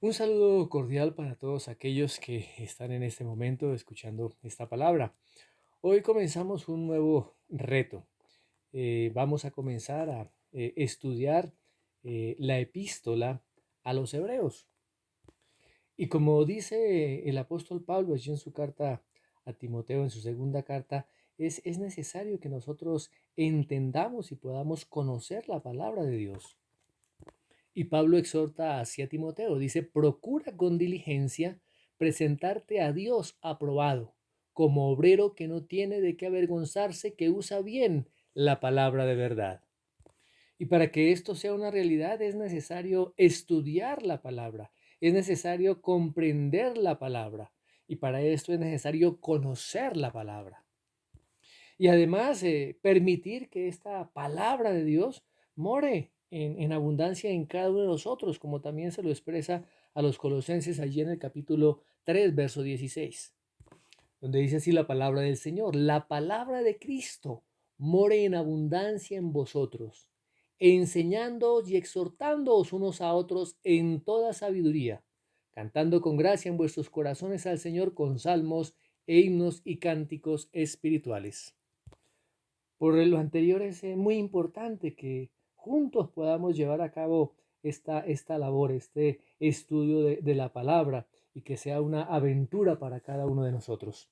Un saludo cordial para todos aquellos que están en este momento escuchando esta palabra. Hoy comenzamos un nuevo reto. Vamos a comenzar a estudiar la epístola a los hebreos. Y como dice el apóstol Pablo allí en su carta a Timoteo, en su segunda carta, es necesario que nosotros entendamos y podamos conocer la palabra de Dios. Y Pablo exhorta hacia Timoteo, dice, procura con diligencia presentarte a Dios aprobado, como obrero que no tiene de qué avergonzarse, que usa bien la palabra de verdad. Y para que esto sea una realidad es necesario estudiar la palabra, es necesario comprender la palabra, y para esto es necesario conocer la palabra. Y además permitir que esta palabra de Dios more en abundancia en cada uno de nosotros, como también se lo expresa a los colosenses allí en el capítulo 3 verso 16, donde dice así la palabra del Señor: la palabra de Cristo more en abundancia en vosotros, enseñándoos y exhortándoos unos a otros en toda sabiduría, cantando con gracia en vuestros corazones al Señor con salmos e himnos y cánticos espirituales. Por lo anterior es muy importante que juntos podamos llevar a cabo esta labor, este estudio de la palabra, y que sea una aventura para cada uno de nosotros.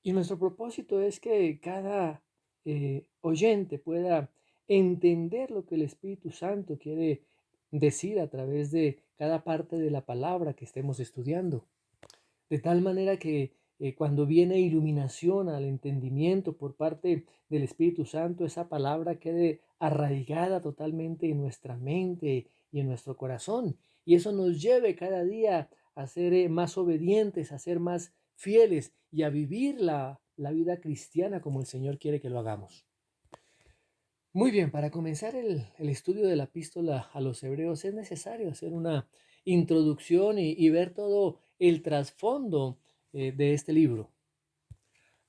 Y nuestro propósito es que cada oyente pueda entender lo que el Espíritu Santo quiere decir a través de cada parte de la palabra que estemos estudiando. De tal manera que cuando viene iluminación al entendimiento por parte del Espíritu Santo, esa palabra quede arraigada totalmente en nuestra mente y en nuestro corazón. Y eso nos lleve cada día a ser más obedientes, a ser más fieles y a vivir la vida cristiana como el Señor quiere que lo hagamos. Muy bien, para comenzar el estudio de la epístola a los hebreos es necesario hacer una introducción y ver todo el trasfondo de este libro.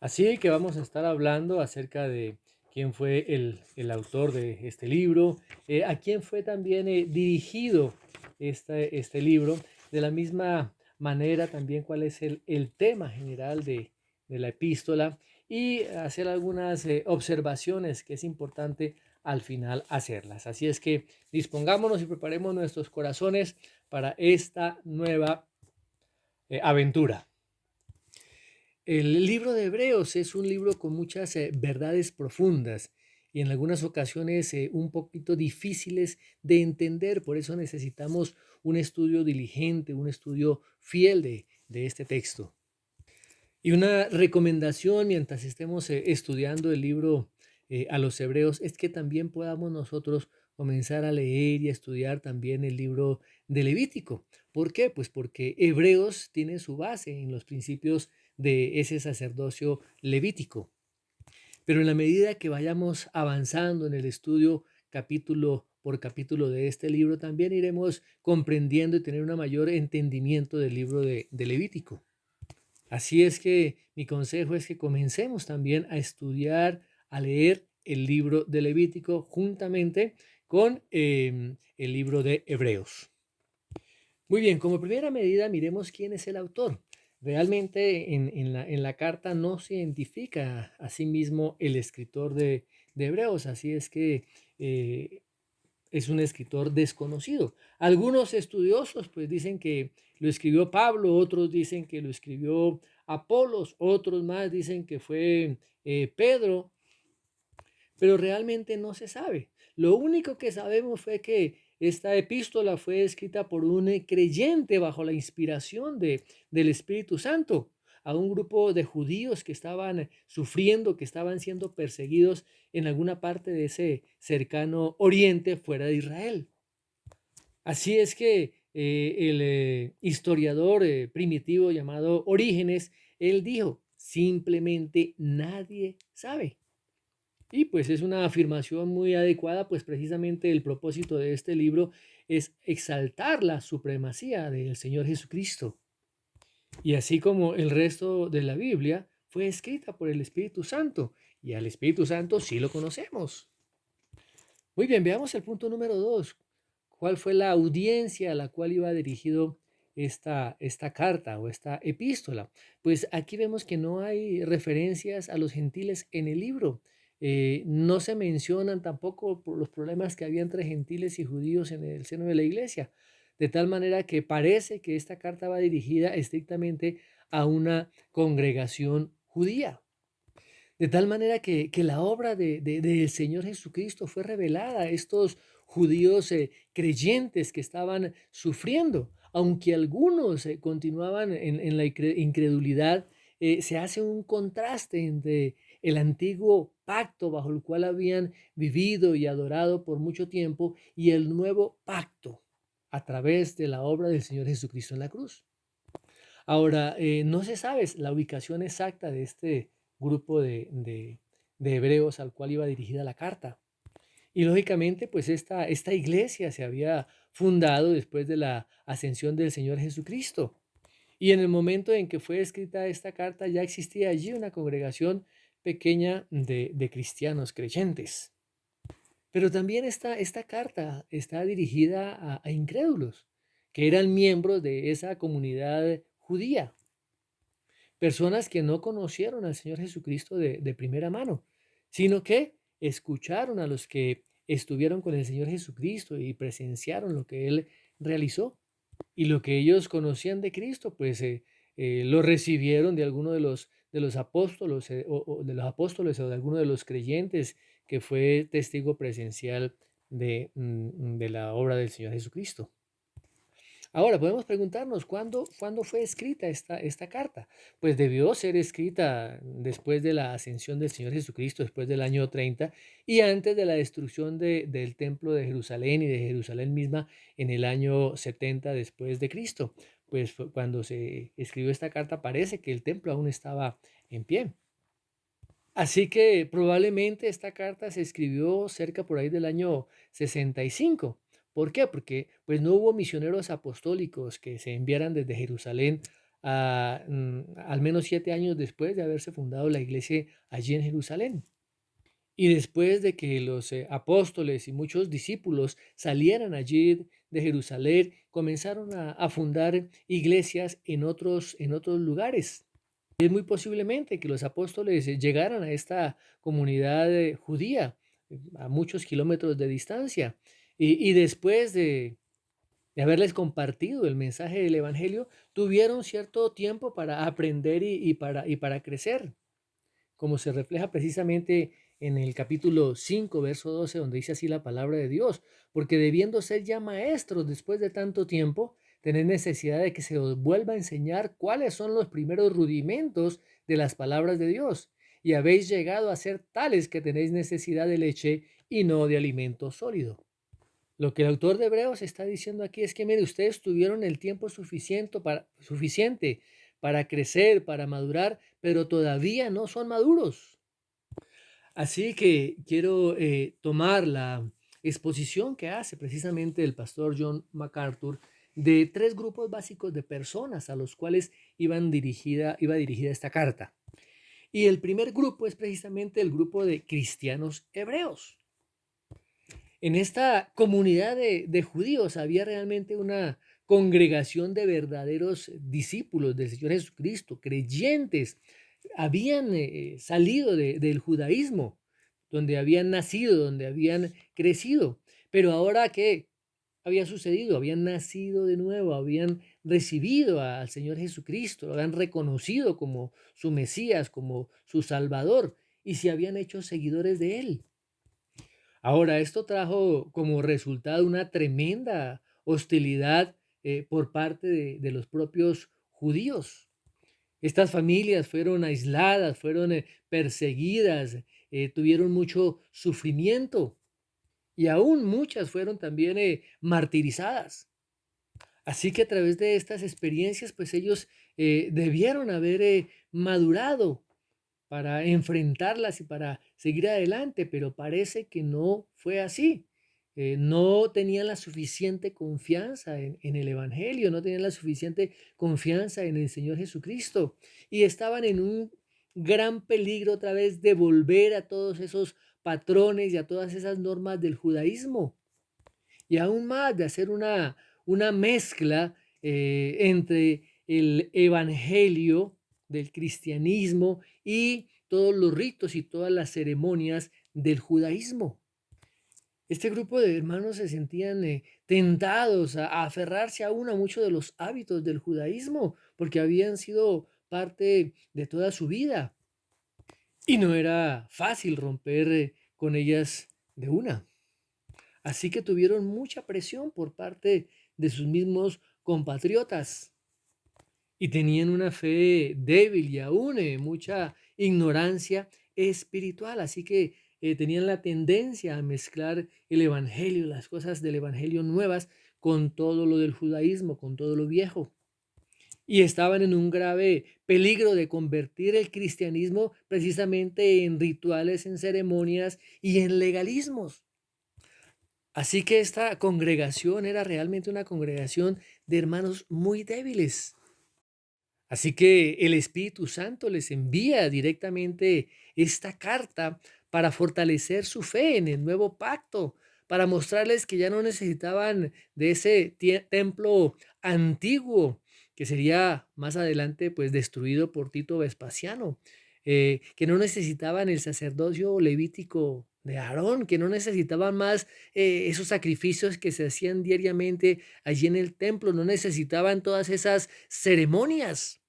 Así que vamos a estar hablando acerca de quién fue el autor de este libro, a quién fue también dirigido este libro, de la misma manera también cuál es el tema general de la epístola, y hacer algunas observaciones que es importante al final hacerlas. Así es que dispongámonos y preparemos nuestros corazones para esta nueva aventura. El libro de Hebreos es un libro con muchas verdades profundas y en algunas ocasiones un poquito difíciles de entender. Por eso necesitamos un estudio diligente, un estudio fiel de este texto. Y una recomendación mientras estemos estudiando el libro a los Hebreos es que también podamos nosotros comenzar a leer y a estudiar también el libro de Levítico. ¿Por qué? Pues porque Hebreos tiene su base en los principios de ese sacerdocio levítico. Pero en la medida que vayamos avanzando en el estudio capítulo por capítulo de este libro, también iremos comprendiendo y tener un mayor entendimiento del libro de Levítico. Así es que mi consejo es que comencemos también a estudiar, a leer el libro de Levítico juntamente con el libro de Hebreos. Muy bien, como primera medida miremos quién es el autor. Realmente en la carta no se identifica a sí mismo el escritor de Hebreos, así es que es un escritor desconocido. Algunos estudiosos pues dicen que lo escribió Pablo, otros dicen que lo escribió Apolos, otros más dicen que fue Pedro, pero realmente no se sabe. Lo único que sabemos fue que esta epístola fue escrita por un creyente bajo la inspiración del Espíritu Santo a un grupo de judíos que estaban sufriendo, que estaban siendo perseguidos en alguna parte de ese cercano oriente fuera de Israel. Así es que el historiador primitivo llamado Orígenes, él dijo, simplemente nadie sabe. Y pues es una afirmación muy adecuada, pues precisamente el propósito de este libro es exaltar la supremacía del Señor Jesucristo. Y así como el resto de la Biblia fue escrita por el Espíritu Santo, y al Espíritu Santo sí lo conocemos. Muy bien, veamos el punto número 2. ¿Cuál fue la audiencia a la cual iba dirigido esta carta o esta epístola? Pues aquí vemos que no hay referencias a los gentiles en el libro. No se mencionan tampoco por los problemas que había entre gentiles y judíos en el seno de la iglesia, de tal manera que parece que esta carta va dirigida estrictamente a una congregación judía. De tal manera que la obra del Señor Jesucristo fue revelada a estos judíos creyentes que estaban sufriendo. Aunque algunos continuaban en la incredulidad, se hace un contraste entre el antiguo pacto bajo el cual habían vivido y adorado por mucho tiempo y el nuevo pacto a través de la obra del Señor Jesucristo en la cruz. Ahora, no se sabe la ubicación exacta de este grupo de hebreos al cual iba dirigida la carta. Y lógicamente, pues esta iglesia se había fundado después de la ascensión del Señor Jesucristo. Y en el momento en que fue escrita esta carta, ya existía allí una congregación pequeña de cristianos creyentes. Pero también esta carta está dirigida a incrédulos, que eran miembros de esa comunidad judía. Personas que no conocieron al Señor Jesucristo de primera mano, sino que escucharon a los que estuvieron con el Señor Jesucristo y presenciaron lo que Él realizó. Y lo que ellos conocían de Cristo, pues lo recibieron de alguno de los apóstoles o de alguno de los creyentes que fue testigo presencial de la obra del Señor Jesucristo. Ahora, podemos preguntarnos, ¿cuándo fue escrita esta carta? Pues debió ser escrita después de la ascensión del Señor Jesucristo, después del año 30 y antes de la destrucción del templo de Jerusalén y de Jerusalén misma en el año 70 después de Cristo. Pues cuando se escribió esta carta parece que el templo aún estaba en pie. Así que probablemente esta carta se escribió cerca por ahí del año 65. ¿Por qué? Porque pues no hubo misioneros apostólicos que se enviaran desde Jerusalén al menos 7 años después de haberse fundado la iglesia allí en Jerusalén. Y después de que los apóstoles y muchos discípulos salieran allí de Jerusalén, comenzaron a fundar iglesias en otros lugares. Es muy posiblemente que los apóstoles llegaran a esta comunidad judía a muchos kilómetros de distancia y después de haberles compartido el mensaje del Evangelio, tuvieron cierto tiempo para aprender y para crecer, como se refleja precisamente en el capítulo 5, verso 12, donde dice así la palabra de Dios, porque debiendo ser ya maestros después de tanto tiempo, tenéis necesidad de que se os vuelva a enseñar cuáles son los primeros rudimentos de las palabras de Dios, y habéis llegado a ser tales que tenéis necesidad de leche y no de alimento sólido. Lo que el autor de Hebreos está diciendo aquí es que, mire, ustedes tuvieron el tiempo suficiente para crecer, para madurar, pero todavía no son maduros. Así que quiero tomar la exposición que hace precisamente el pastor John MacArthur de 3 grupos básicos de personas a los cuales iba dirigida esta carta. Y el primer grupo es precisamente el grupo de cristianos hebreos. En esta comunidad de judíos había realmente una congregación de verdaderos discípulos del Señor Jesucristo, creyentes. Habían salido del judaísmo, donde habían nacido, donde habían crecido. Pero ahora, ¿qué había sucedido? Habían nacido de nuevo, habían recibido al Señor Jesucristo, lo habían reconocido como su Mesías, como su Salvador, y se habían hecho seguidores de Él. Ahora, esto trajo como resultado una tremenda hostilidad por parte de los propios judíos. Estas familias fueron aisladas, fueron perseguidas, tuvieron mucho sufrimiento y aún muchas fueron también martirizadas. Así que a través de estas experiencias, pues ellos debieron haber madurado para enfrentarlas y para seguir adelante, pero parece que no fue así. No tenían la suficiente confianza en el Evangelio, no tenían la suficiente confianza en el Señor Jesucristo y estaban en un gran peligro otra vez de volver a todos esos patrones y a todas esas normas del judaísmo. y aún más de hacer una mezcla entre el evangelio del cristianismo y todos los ritos y todas las ceremonias del judaísmo. Este grupo de hermanos se sentían tentados a aferrarse aún a muchos de los hábitos del judaísmo, porque habían sido parte de toda su vida. Y no era fácil romper con ellas de una. Así que tuvieron mucha presión por parte de sus mismos compatriotas y tenían una fe débil y aún mucha ignorancia espiritual. Así que tenían la tendencia a mezclar el evangelio, las cosas del evangelio nuevas, con todo lo del judaísmo, con todo lo viejo. Y estaban en un grave peligro de convertir el cristianismo precisamente en rituales, en ceremonias y en legalismos. Así que esta congregación era realmente una congregación de hermanos muy débiles. Así que el Espíritu Santo les envía directamente esta carta para fortalecer su fe en el nuevo pacto, para mostrarles que ya no necesitaban de ese templo antiguo que sería más adelante pues destruido por Tito Vespasiano, que no necesitaban el sacerdocio levítico de Aarón, que no necesitaban más esos sacrificios que se hacían diariamente allí en el templo, no necesitaban todas esas ceremonias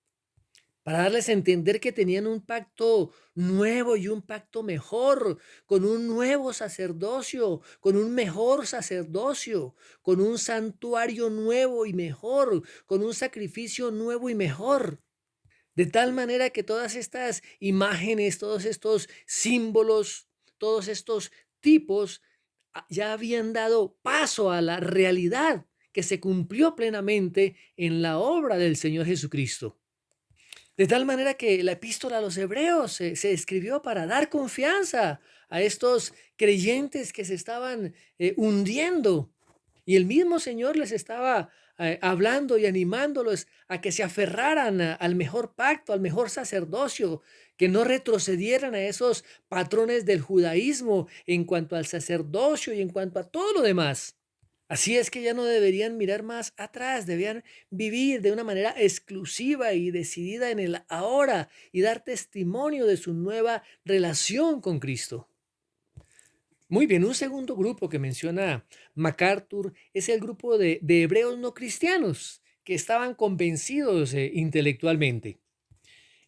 para darles a entender que tenían un pacto nuevo y un pacto mejor, con un nuevo sacerdocio, con un mejor sacerdocio, con un santuario nuevo y mejor, con un sacrificio nuevo y mejor. De tal manera que todas estas imágenes, todos estos símbolos, todos estos tipos ya habían dado paso a la realidad que se cumplió plenamente en la obra del Señor Jesucristo. De tal manera que la epístola a los hebreos se escribió para dar confianza a estos creyentes que se estaban hundiendo. Y el mismo Señor les estaba hablando y animándolos a que se aferraran al mejor pacto, al mejor sacerdocio, que no retrocedieran a esos patrones del judaísmo en cuanto al sacerdocio y en cuanto a todo lo demás. Así es que ya no deberían mirar más atrás, debían vivir de una manera exclusiva y decidida en el ahora y dar testimonio de su nueva relación con Cristo. Muy bien, un segundo grupo que menciona MacArthur es el grupo de hebreos no cristianos que estaban convencidos intelectualmente.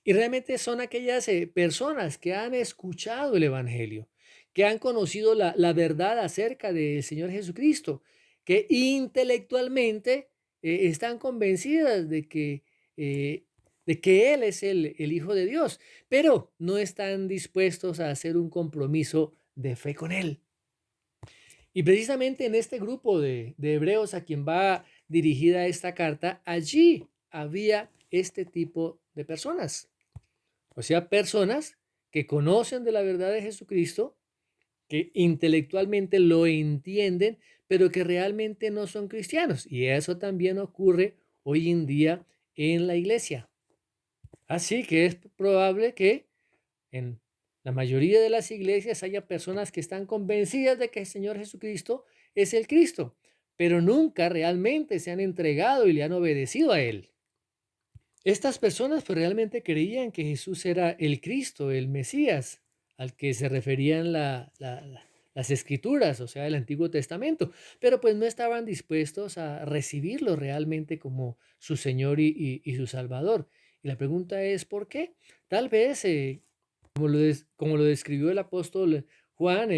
Y realmente son aquellas personas que han escuchado el Evangelio, que han conocido la verdad acerca del Señor Jesucristo, que intelectualmente están convencidas de que Él es el Hijo de Dios, pero no están dispuestos a hacer un compromiso de fe con Él. Y precisamente en este grupo de hebreos a quien va dirigida esta carta, allí había este tipo de personas. O sea, personas que conocen de la verdad de Jesucristo, que intelectualmente lo entienden, pero que realmente no son cristianos. Y eso también ocurre hoy en día en la iglesia. Así que es probable que en la mayoría de las iglesias haya personas que están convencidas de que el Señor Jesucristo es el Cristo, pero nunca realmente se han entregado y le han obedecido a Él. Estas personas pues realmente creían que Jesús era el Cristo, el Mesías, al que se referían las escrituras, o sea, el Antiguo Testamento, pero pues no estaban dispuestos a recibirlo realmente como su Señor y su Salvador. Y la pregunta es, ¿por qué? Tal vez, como lo describió el apóstol Juan,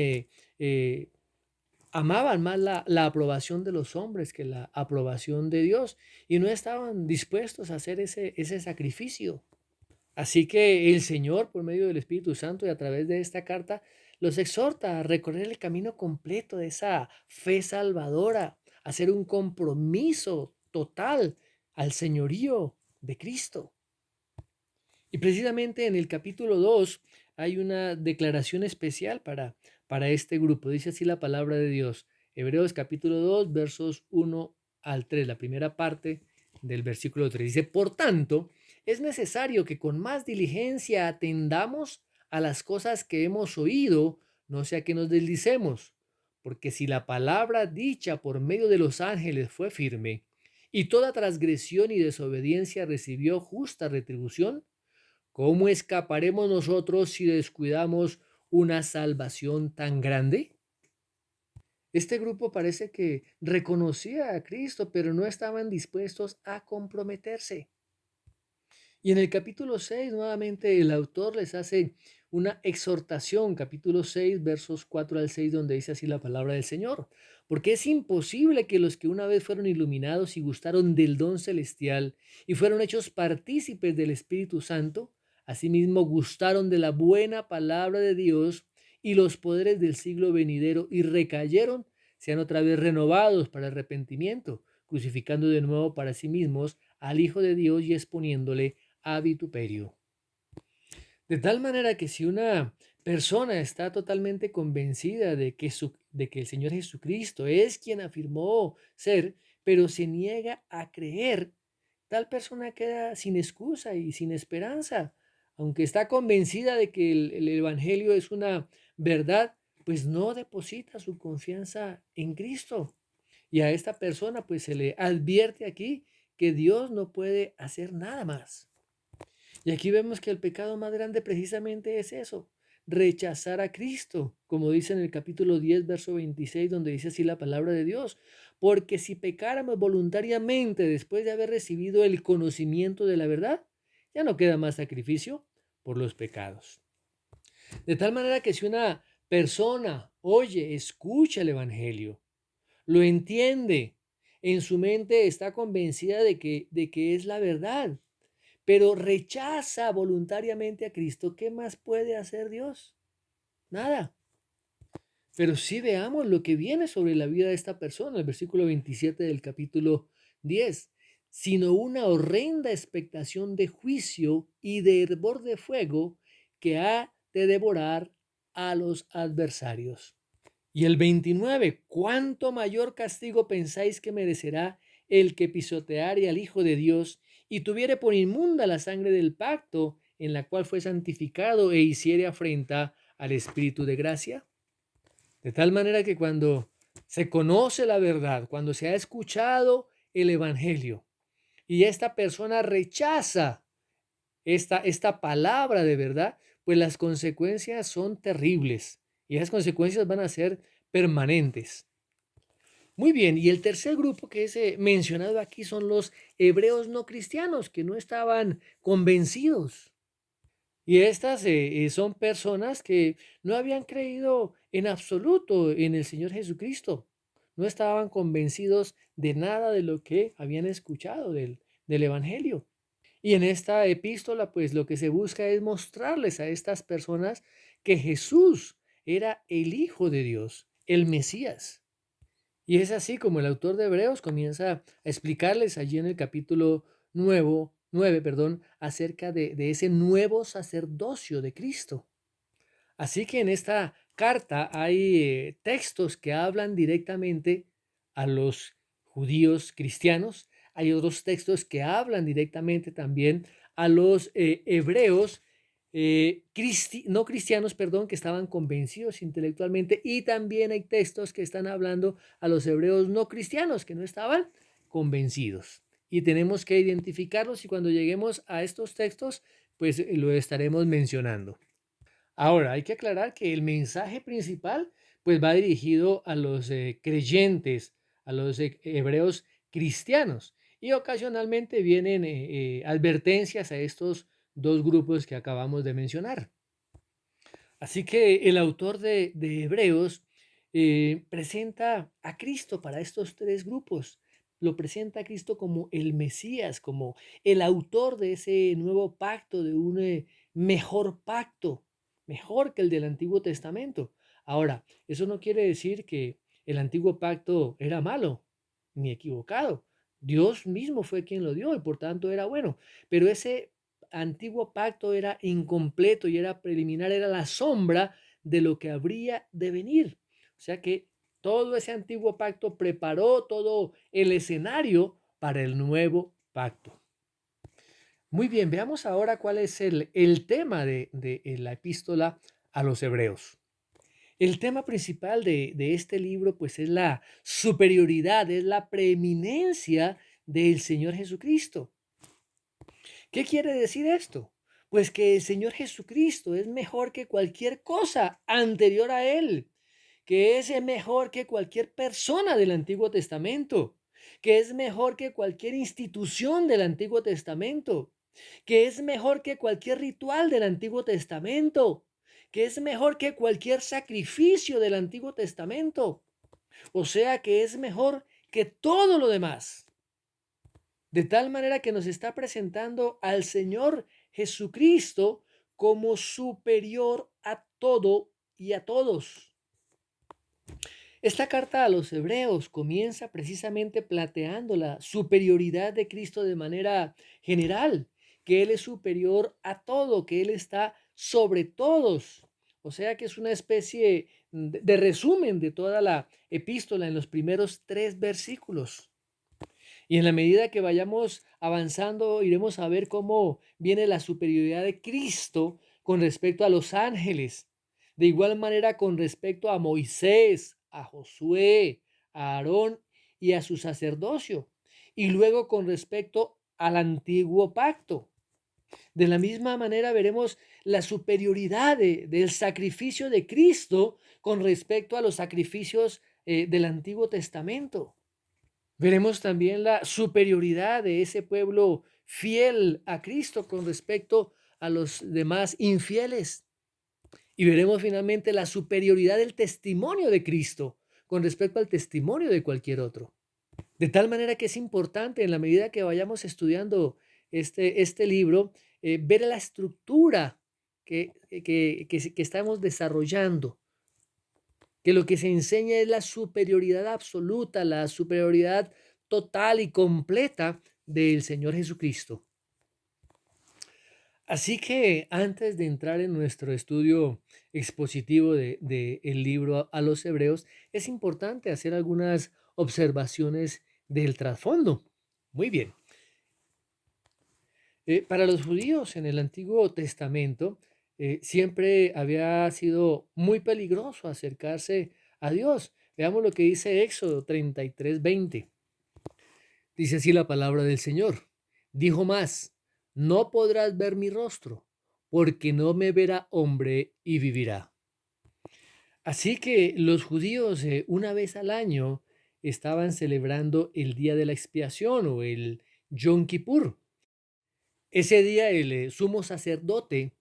amaban más la aprobación de los hombres que la aprobación de Dios y no estaban dispuestos a hacer ese sacrificio. Así que el Señor, por medio del Espíritu Santo y a través de esta carta, los exhorta a recorrer el camino completo de esa fe salvadora, a hacer un compromiso total al señorío de Cristo. Y precisamente en el capítulo 2 hay una declaración especial para este grupo. Dice así la palabra de Dios. Hebreos capítulo 2 versos 1 al 3, la primera parte del versículo 3. Dice, por tanto, es necesario que con más diligencia atendamos a las cosas que hemos oído, no sea que nos deslicemos. porque si la palabra dicha por medio de los ángeles fue firme, y toda transgresión y desobediencia recibió justa retribución, ¿cómo escaparemos nosotros si descuidamos una salvación tan grande? Este grupo parece que reconocía a Cristo, pero no estaban dispuestos a comprometerse. Y en el capítulo 6 nuevamente el autor les hace una exhortación, capítulo 6 versos 4 al 6, donde dice así la palabra del Señor. Porque es imposible que los que una vez fueron iluminados y gustaron del don celestial y fueron hechos partícipes del Espíritu Santo, asimismo gustaron de la buena palabra de Dios y los poderes del siglo venidero y recayeron, sean otra vez renovados para arrepentimiento, crucificando de nuevo para sí mismos al Hijo de Dios y exponiéndole a vituperio. De tal manera que si una persona está totalmente convencida de que el Señor Jesucristo es quien afirmó ser, pero se niega a creer, tal persona queda sin excusa y sin esperanza. Aunque está convencida de que el Evangelio es una verdad, pues no deposita su confianza en Cristo. Y a esta persona pues se le advierte aquí que Dios no puede hacer nada más. Y aquí vemos que el pecado más grande precisamente es eso, rechazar a Cristo, como dice en el capítulo 10, verso 26, donde dice así la palabra de Dios. Porque si pecáramos voluntariamente después de haber recibido el conocimiento de la verdad, ya no queda más sacrificio por los pecados. De tal manera que si una persona oye, escucha el Evangelio, lo entiende, en su mente está convencida de que es la verdad, pero rechaza voluntariamente a Cristo, ¿qué más puede hacer Dios? Nada. Pero sí veamos lo que viene sobre la vida de esta persona, el versículo 27 del capítulo 10, sino una horrenda expectación de juicio y de hervor de fuego que ha de devorar a los adversarios. Y el 29, ¿cuánto mayor castigo pensáis que merecerá el que pisoteare al Hijo de Dios y tuviere por inmunda la sangre del pacto en la cual fue santificado e hiciere afrenta al Espíritu de gracia? De tal manera que cuando se conoce la verdad, cuando se ha escuchado el Evangelio y esta persona rechaza esta palabra de verdad, pues las consecuencias son terribles y esas consecuencias van a ser permanentes. Muy bien, y el tercer grupo que es mencionado aquí son los hebreos no cristianos que no estaban convencidos. Y estas son personas que no habían creído en absoluto en el Señor Jesucristo. No estaban convencidos de nada de lo que habían escuchado del Evangelio. Y en esta epístola, pues lo que se busca es mostrarles a estas personas que Jesús era el Hijo de Dios, el Mesías. Y es así como el autor de Hebreos comienza a explicarles allí en el capítulo 9, acerca de ese nuevo sacerdocio de Cristo. Así que en esta carta hay textos que hablan directamente a los judíos cristianos. Hay otros textos que hablan directamente también a los hebreos no cristianos, que estaban convencidos intelectualmente. Y también hay textos que están hablando a los hebreos no cristianos que no estaban convencidos. Y tenemos que identificarlos y cuando lleguemos a estos textos, pues lo estaremos mencionando. Ahora, hay que aclarar que el mensaje principal pues va dirigido a los creyentes, a los hebreos cristianos y ocasionalmente vienen advertencias a estos dos grupos que acabamos de mencionar. Así que el autor de Hebreos presenta a Cristo para estos tres grupos. Lo presenta a Cristo como el Mesías, como el autor de ese nuevo pacto, de un mejor pacto, mejor que el del Antiguo Testamento. Ahora, eso no quiere decir que el Antiguo Pacto era malo ni equivocado. Dios mismo fue quien lo dio y por tanto era bueno. Pero ese Antiguo Pacto era incompleto y era preliminar, era la sombra de lo que habría de venir. O sea que todo ese Antiguo Pacto preparó todo el escenario para el nuevo pacto. Muy bien, veamos ahora cuál es el tema de la epístola a los hebreos. El tema principal de este libro, pues, es la superioridad, es la preeminencia del Señor Jesucristo. ¿Qué quiere decir esto? Pues que el Señor Jesucristo es mejor que cualquier cosa anterior a Él, que es mejor que cualquier persona del Antiguo Testamento, que es mejor que cualquier institución del Antiguo Testamento, que es mejor que cualquier ritual del Antiguo Testamento, que es mejor que cualquier sacrificio del Antiguo Testamento. O sea que es mejor que todo lo demás. De tal manera que nos está presentando al Señor Jesucristo como superior a todo y a todos. Esta carta a los hebreos comienza precisamente planteando la superioridad de Cristo de manera general, que Él es superior a todo, que Él está sobre todos. O sea que es una especie de resumen de toda la epístola en los primeros 3 versículos. Y en la medida que vayamos avanzando, iremos a ver cómo viene la superioridad de Cristo con respecto a los ángeles. De igual manera con respecto a Moisés, a Josué, a Aarón y a su sacerdocio. Y luego con respecto al antiguo pacto. De la misma manera veremos la superioridad del sacrificio de Cristo con respecto a los sacrificios del Antiguo Testamento. Veremos también la superioridad de ese pueblo fiel a Cristo con respecto a los demás infieles. Y veremos finalmente la superioridad del testimonio de Cristo con respecto al testimonio de cualquier otro. De tal manera que es importante en la medida que vayamos estudiando este libro, ver la estructura que estamos desarrollando, que lo que se enseña es la superioridad absoluta, la superioridad total y completa del Señor Jesucristo. Así que antes de entrar en nuestro estudio expositivo del libro a los Hebreos, es importante hacer algunas observaciones del trasfondo. Muy bien. Para los judíos en el Antiguo Testamento siempre había sido muy peligroso acercarse a Dios. Veamos lo que dice Éxodo 33:20. Dice así la palabra del Señor. Dijo más, no podrás ver mi rostro, porque no me verá hombre y vivirá. Así que los judíos una vez al año estaban celebrando el día de la expiación o el Yom Kippur. Ese día el sumo sacerdote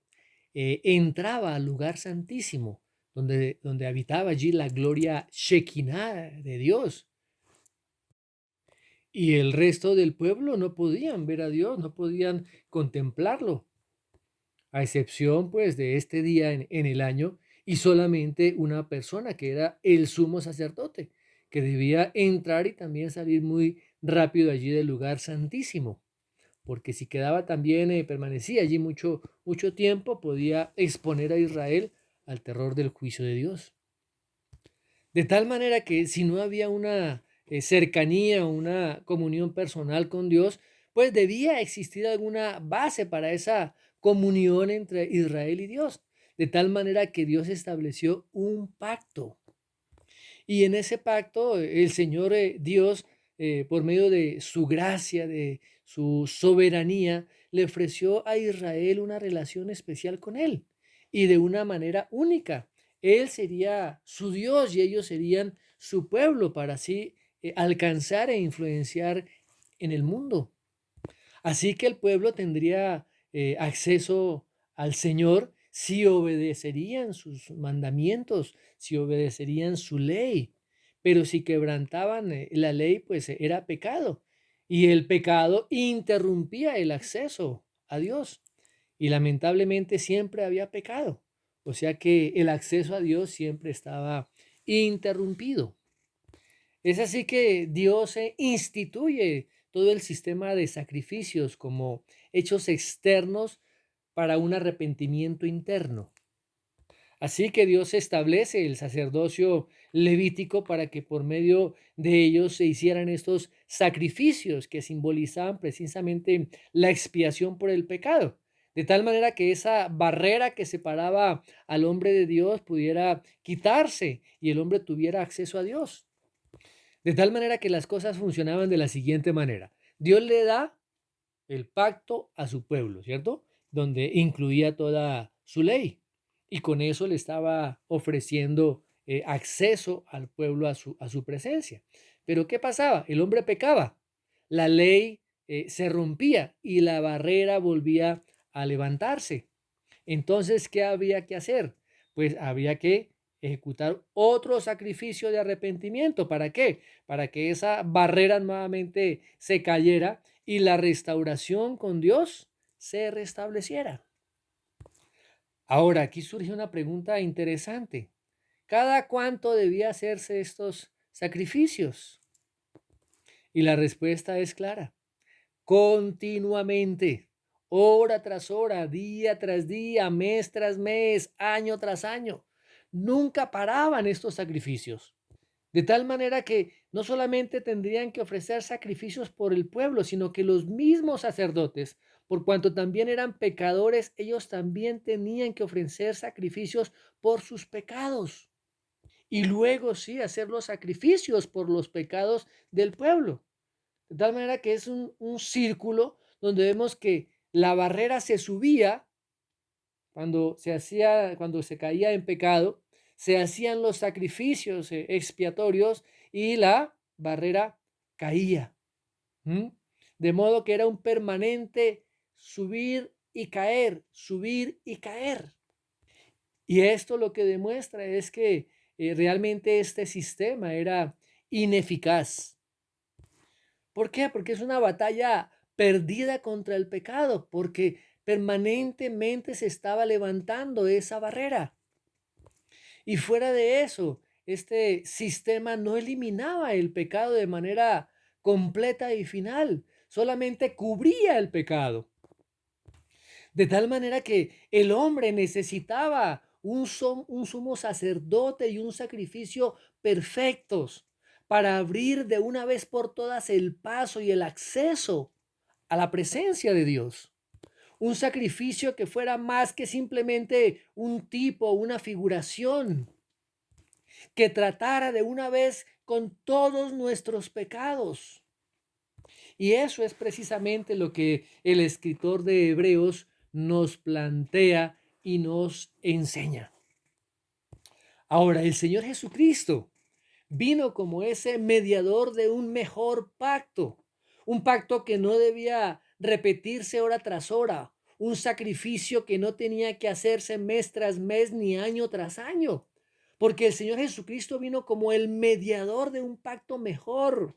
entraba al lugar santísimo, donde habitaba allí la gloria Shekinah de Dios. Y el resto del pueblo no podían ver a Dios, no podían contemplarlo, a excepción pues de este día en el año y solamente una persona que era el sumo sacerdote, que debía entrar y también salir muy rápido allí del lugar santísimo, porque si quedaba también, permanecía allí mucho tiempo, podía exponer a Israel al terror del juicio de Dios. De tal manera que si no había una cercanía, una comunión personal con Dios, pues debía existir alguna base para esa comunión entre Israel y Dios. De tal manera que Dios estableció un pacto. Y en ese pacto el Señor Dios, por medio de su gracia, de su soberanía, le ofreció a Israel una relación especial con Él y de una manera única. Él sería su Dios y ellos serían su pueblo para así alcanzar e influenciar en el mundo. Así que el pueblo tendría acceso al Señor si obedecerían sus mandamientos, si obedecerían su ley. Pero si quebrantaban la ley, pues era pecado. Y el pecado interrumpía el acceso a Dios. Y lamentablemente siempre había pecado. O sea que el acceso a Dios siempre estaba interrumpido. Es así que Dios instituye todo el sistema de sacrificios como hechos externos para un arrepentimiento interno. Así que Dios establece el sacerdocio levítico para que por medio de ellos se hicieran estos sacrificios que simbolizaban precisamente la expiación por el pecado. de tal manera que esa barrera que separaba al hombre de Dios pudiera quitarse y el hombre tuviera acceso a Dios. De tal manera que las cosas funcionaban de la siguiente manera. Dios le da el pacto a su pueblo, ¿cierto? Donde incluía toda su ley. Y con eso le estaba ofreciendo acceso al pueblo a su presencia. Pero ¿qué pasaba? El hombre pecaba. La ley se rompía y la barrera volvía a levantarse. Entonces, ¿qué había que hacer? Pues había que ejecutar otro sacrificio de arrepentimiento. ¿Para qué? Para que esa barrera nuevamente se cayera y la restauración con Dios se restableciera. Ahora, aquí surge una pregunta interesante. ¿Cada cuánto debía hacerse estos sacrificios? Y la respuesta es clara. Continuamente, hora tras hora, día tras día, mes tras mes, año tras año. Nunca paraban estos sacrificios. De tal manera que no solamente tendrían que ofrecer sacrificios por el pueblo, sino que los mismos sacerdotes, por cuanto también eran pecadores, ellos también tenían que ofrecer sacrificios por sus pecados. Y luego sí, hacer los sacrificios por los pecados del pueblo. De tal manera que es un círculo donde vemos que la barrera se subía cuando se caía en pecado, se hacían los sacrificios expiatorios y la barrera caía. ¿M? De modo que era un permanente subir y caer, subir y caer. Y esto lo que demuestra es que realmente este sistema era ineficaz. ¿Por qué? Porque es una batalla perdida contra el pecado, porque permanentemente se estaba levantando esa barrera. Y fuera de eso, este sistema no eliminaba el pecado de manera completa y final, solamente cubría el pecado. De tal manera que el hombre necesitaba un sumo sacerdote y un sacrificio perfectos para abrir de una vez por todas el paso y el acceso a la presencia de Dios. Un sacrificio que fuera más que simplemente un tipo, una figuración, que tratara de una vez con todos nuestros pecados. Y eso es precisamente lo que el escritor de Hebreos nos plantea y nos enseña. Ahora, el Señor Jesucristo vino como ese mediador de un mejor pacto, un pacto que no debía repetirse hora tras hora, un sacrificio que no tenía que hacerse mes tras mes ni año tras año, porque el Señor Jesucristo vino como el mediador de un pacto mejor,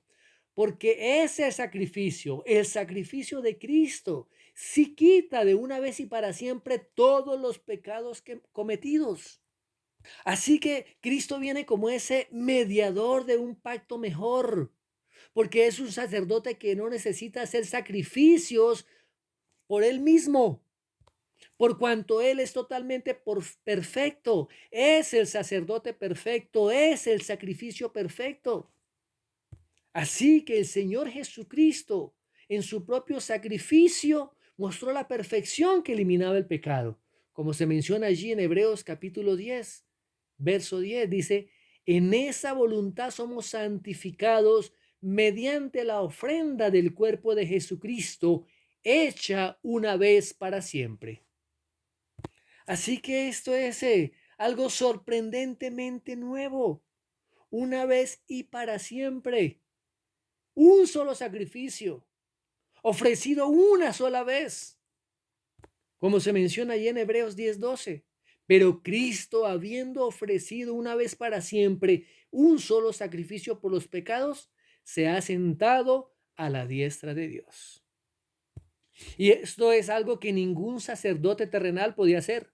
porque ese sacrificio, el sacrificio de Cristo, sí quita de una vez y para siempre todos los pecados cometidos. Así que Cristo viene como ese mediador de un pacto mejor, porque es un sacerdote que no necesita hacer sacrificios por él mismo, por cuanto él es totalmente perfecto, es el sacerdote perfecto, es el sacrificio perfecto. Así que el Señor Jesucristo, en su propio sacrificio, mostró la perfección que eliminaba el pecado, como se menciona allí en Hebreos capítulo 10. Verso 10 dice, en esa voluntad somos santificados mediante la ofrenda del cuerpo de Jesucristo, hecha una vez para siempre. Así que esto es algo sorprendentemente nuevo, una vez y para siempre. Un solo sacrificio, ofrecido una sola vez, como se menciona allí en Hebreos 10:12. Pero Cristo, habiendo ofrecido una vez para siempre un solo sacrificio por los pecados, se ha sentado a la diestra de Dios. Y esto es algo que ningún sacerdote terrenal podía hacer.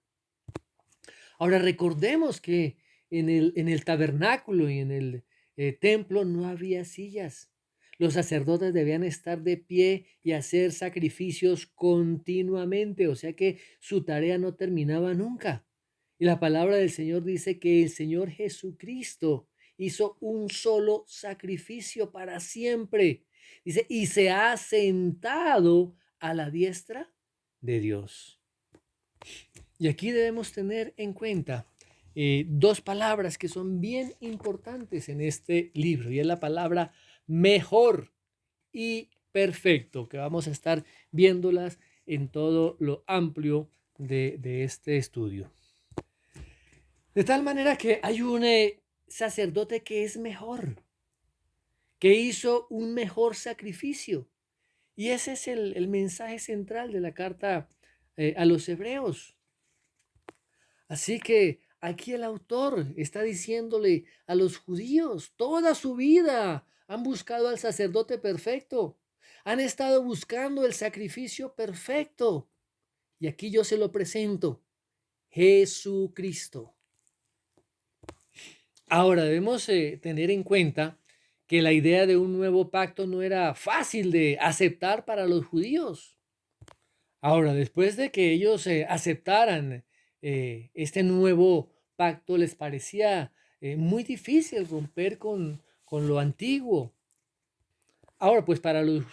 Ahora recordemos que en el tabernáculo y en el templo no había sillas. Los sacerdotes debían estar de pie y hacer sacrificios continuamente, o sea que su tarea no terminaba nunca. Y la palabra del Señor dice que el Señor Jesucristo hizo un solo sacrificio para siempre. Dice, y se ha sentado a la diestra de Dios. Y aquí debemos tener en cuenta dos palabras que son bien importantes en este libro, y es la palabra mejor y perfecto, que vamos a estar viéndolas en todo lo amplio de este estudio. De tal manera que hay un sacerdote que es mejor, que hizo un mejor sacrificio. Y ese es el mensaje central de la carta a los hebreos. Así que aquí el autor está diciéndole a los judíos, toda su vida han buscado al sacerdote perfecto, han estado buscando el sacrificio perfecto. Y aquí yo se lo presento, Jesucristo. Ahora debemos tener en cuenta que la idea de un nuevo pacto no era fácil de aceptar para los judíos. Ahora, después de que ellos aceptaran este nuevo pacto, les parecía muy difícil romper con lo antiguo. Ahora, pues para los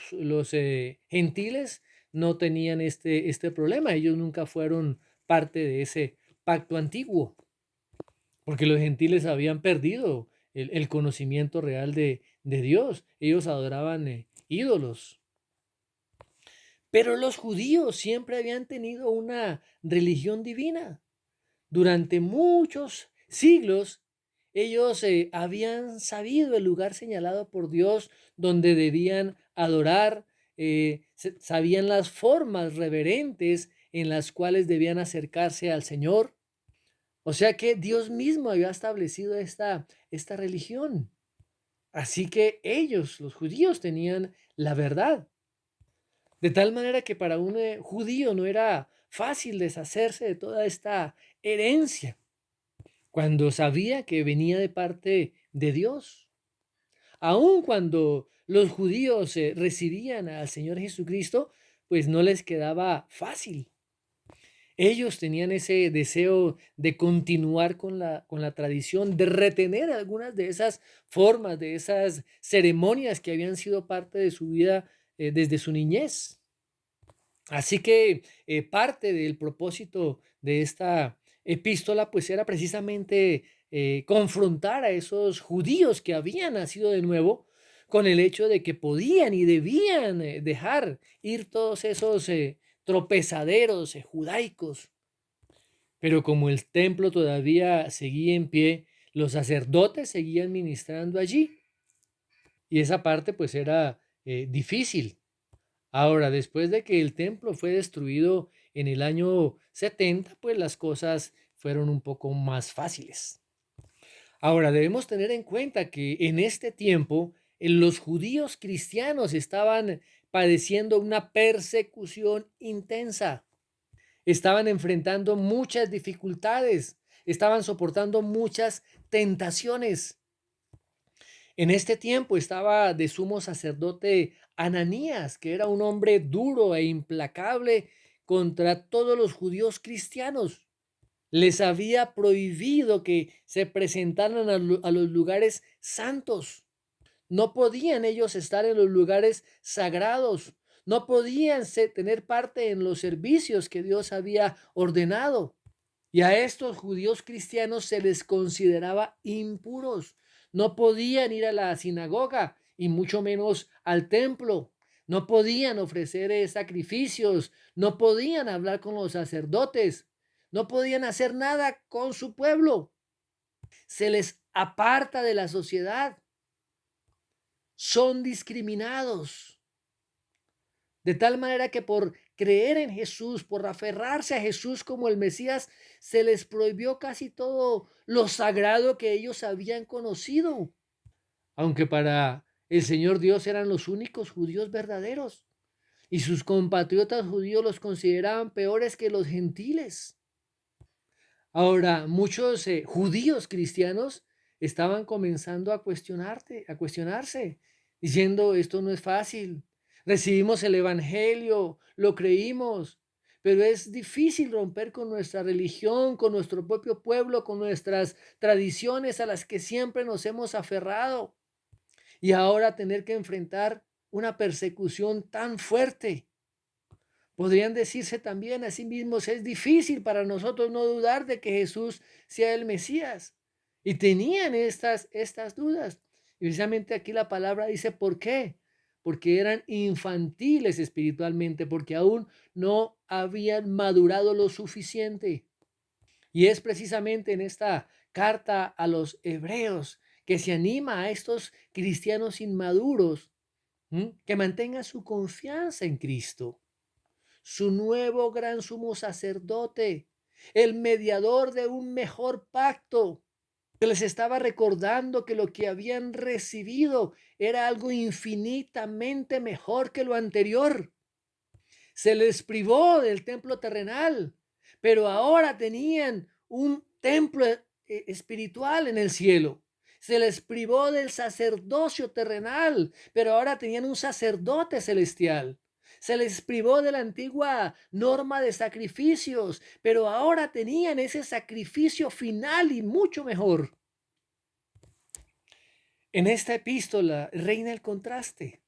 gentiles no tenían este problema. Ellos nunca fueron parte de ese pacto antiguo, porque los gentiles habían perdido el conocimiento real de Dios. Ellos adoraban ídolos. Pero los judíos siempre habían tenido una religión divina. Durante muchos siglos, ellos habían sabido el lugar señalado por Dios donde debían adorar, sabían las formas reverentes en las cuales debían acercarse al Señor. O sea que Dios mismo había establecido esta religión. Así que ellos, los judíos, tenían la verdad. De tal manera que para un judío no era fácil deshacerse de toda esta herencia cuando sabía que venía de parte de Dios. Aun cuando los judíos recibían al Señor Jesucristo, pues no les quedaba fácil. Ellos tenían ese deseo de continuar con la tradición, de retener algunas de esas formas, de esas ceremonias que habían sido parte de su vida desde su niñez. Así que parte del propósito de esta epístola pues era precisamente confrontar a esos judíos que habían nacido de nuevo con el hecho de que podían y debían dejar ir todos esos tropezaderos judaicos. Pero como el templo todavía seguía en pie, los sacerdotes seguían ministrando allí, y esa parte pues era difícil. Ahora, después de que el templo fue destruido en el año 70, pues las cosas fueron un poco más fáciles. Ahora, debemos tener en cuenta que en este tiempo los judíos cristianos estaban padeciendo una persecución intensa. Estaban enfrentando muchas dificultades, estaban soportando muchas tentaciones. En este tiempo estaba de sumo sacerdote Ananías, que era un hombre duro e implacable contra todos los judíos cristianos. Les había prohibido que se presentaran a los lugares santos. No podían ellos estar en los lugares sagrados. No podían tener parte en los servicios que Dios había ordenado. Y a estos judíos cristianos se les consideraba impuros. No podían ir a la sinagoga y mucho menos al templo. No podían ofrecer sacrificios. No podían hablar con los sacerdotes. No podían hacer nada con su pueblo. Se les aparta de la sociedad. Son discriminados. De tal manera que por creer en Jesús, por aferrarse a Jesús como el Mesías, se les prohibió casi todo lo sagrado que ellos habían conocido. Aunque para el Señor Dios eran los únicos judíos verdaderos. Y sus compatriotas judíos los consideraban peores que los gentiles. Ahora, muchos judíos cristianos estaban comenzando a cuestionarse, diciendo, esto no es fácil. Recibimos el evangelio, lo creímos, pero es difícil romper con nuestra religión, con nuestro propio pueblo, con nuestras tradiciones a las que siempre nos hemos aferrado. Y ahora tener que enfrentar una persecución tan fuerte. Podrían decirse también a sí mismos, es difícil para nosotros no dudar de que Jesús sea el Mesías. Y tenían estas dudas. Y precisamente aquí la palabra dice, ¿por qué? Porque eran infantiles espiritualmente, porque aún no habían madurado lo suficiente. Y es precisamente en esta carta a los hebreos que se anima a estos cristianos inmaduros, que mantengan su confianza en Cristo, su nuevo gran sumo sacerdote, el mediador de un mejor pacto, que les estaba recordando que lo que habían recibido era algo infinitamente mejor que lo anterior. Se les privó del templo terrenal, pero ahora tenían un templo espiritual en el cielo. Se les privó del sacerdocio terrenal, pero ahora tenían un sacerdote celestial. Se les privó de la antigua norma de sacrificios, pero ahora tenían ese sacrificio final y mucho mejor. En esta epístola reina el contraste.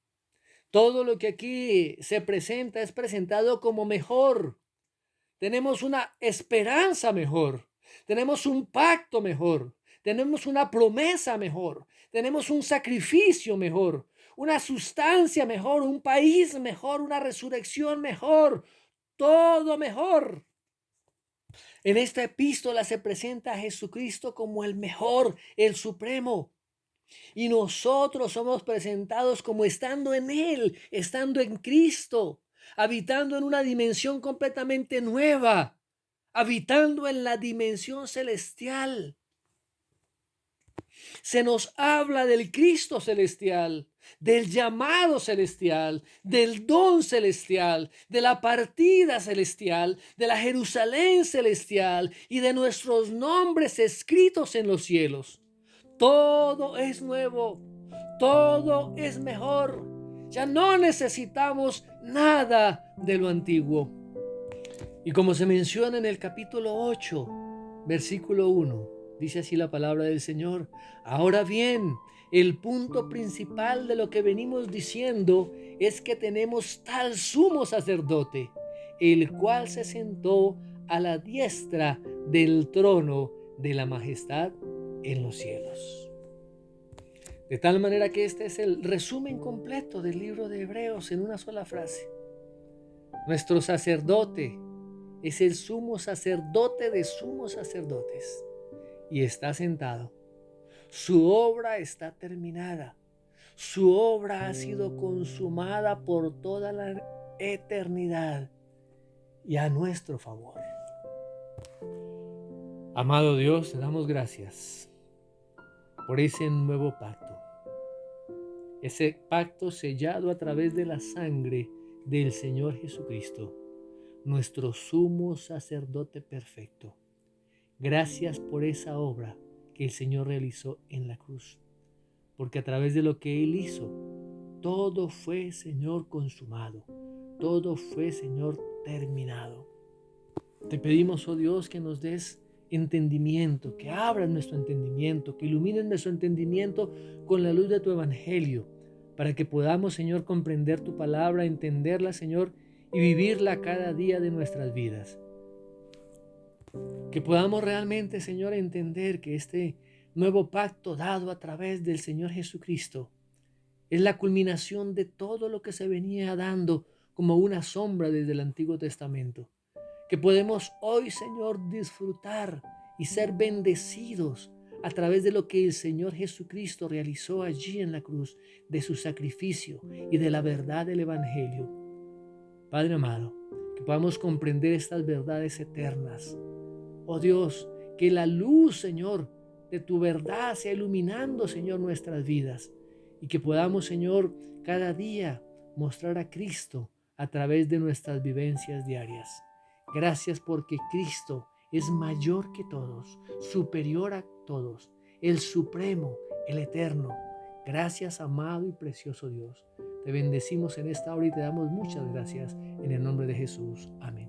Todo lo que aquí se presenta es presentado como mejor. Tenemos una esperanza mejor. Tenemos un pacto mejor. Tenemos una promesa mejor. Tenemos un sacrificio mejor. Una sustancia mejor. Un país mejor. Una resurrección mejor. Todo mejor. En esta epístola se presenta a Jesucristo como el mejor, el supremo. Y nosotros somos presentados como estando en Él, estando en Cristo, habitando en una dimensión completamente nueva, habitando en la dimensión celestial. Se nos habla del Cristo celestial, del llamado celestial, del don celestial, de la partida celestial, de la Jerusalén celestial y de nuestros nombres escritos en los cielos. Todo es nuevo, todo es mejor. Ya no necesitamos nada de lo antiguo. Y como se menciona en el capítulo 8, versículo 1, dice así la palabra del Señor. Ahora bien, el punto principal de lo que venimos diciendo es que tenemos tal sumo sacerdote, el cual se sentó a la diestra del trono de la majestad en los cielos. De tal manera que este es el resumen completo del libro de Hebreos en una sola frase. Nuestro sacerdote es el sumo sacerdote de sumos sacerdotes y está sentado. Su obra está terminada. Su obra ha sido consumada por toda la eternidad y a nuestro favor. Amado Dios, te damos gracias por ese nuevo pacto. Ese pacto sellado a través de la sangre del Señor Jesucristo, nuestro sumo sacerdote perfecto. Gracias por esa obra que el Señor realizó en la cruz, porque a través de lo que Él hizo, todo fue, Señor, consumado. Todo fue, Señor, terminado. Te pedimos, oh Dios, que nos des entendimiento, que abras nuestro entendimiento, que ilumines nuestro entendimiento con la luz de tu evangelio, para que podamos, Señor, comprender tu palabra, entenderla, Señor, y vivirla cada día de nuestras vidas. Que podamos realmente, Señor, entender que este nuevo pacto dado a través del Señor Jesucristo es la culminación de todo lo que se venía dando como una sombra desde el Antiguo Testamento. Que podemos hoy, Señor, disfrutar y ser bendecidos a través de lo que el Señor Jesucristo realizó allí en la cruz, de su sacrificio y de la verdad del Evangelio. Padre amado, que podamos comprender estas verdades eternas. Oh Dios, que la luz, Señor, de tu verdad sea iluminando, Señor, nuestras vidas y que podamos, Señor, cada día mostrar a Cristo a través de nuestras vivencias diarias. Gracias porque Cristo es mayor que todos, superior a todos, el supremo, el eterno. Gracias, amado y precioso Dios. Te bendecimos en esta hora y te damos muchas gracias en el nombre de Jesús. Amén.